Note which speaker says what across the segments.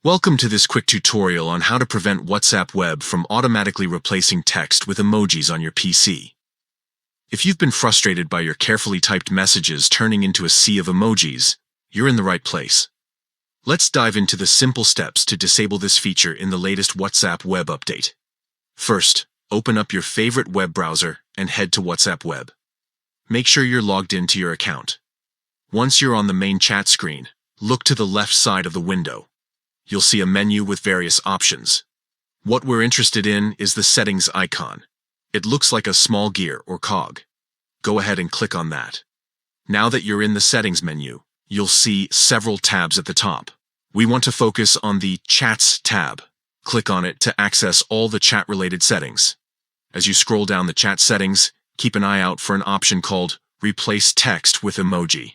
Speaker 1: Welcome to this quick tutorial on how to prevent WhatsApp Web from automatically replacing text with emojis on your PC. If you've been frustrated by your carefully typed messages turning into a sea of emojis, you're in the right place. Let's dive into the simple steps to disable this feature in the latest WhatsApp Web update. First, open up your favorite web browser and head to WhatsApp Web. Make sure you're logged into your account. Once you're on the main chat screen, look to the left side of the window. You'll see a menu with various options. What we're interested in is the settings icon. It looks like a small gear or cog. Go ahead and click on that. Now that you're in the settings menu, you'll see several tabs at the top. We want to focus on the Chats tab. Click on it to access all the chat-related settings. As you scroll down the chat settings, keep an eye out for an option called Replace Text with Emoji.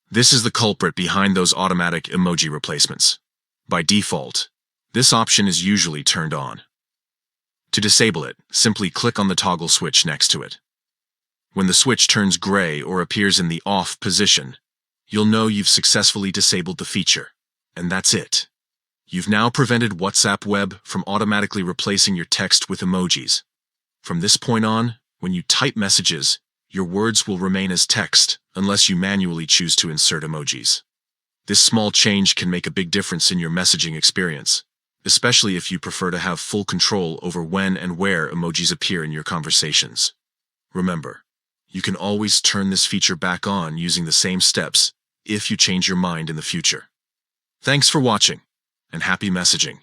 Speaker 1: This is the culprit behind those automatic emoji replacements. By default, this option is usually turned on. To disable it, simply click on the toggle switch next to it. When the switch turns gray or appears in the off position, you'll know you've successfully disabled the feature. And that's it. You've now prevented WhatsApp Web from automatically replacing your text with emojis. From this point on, when you type messages, your words will remain as text unless you manually choose to insert emojis. This small change can make a big difference in your messaging experience, especially if you prefer to have full control over when and where emojis appear in your conversations. Remember, you can always turn this feature back on using the same steps if you change your mind in the future. Thanks for watching, and happy messaging.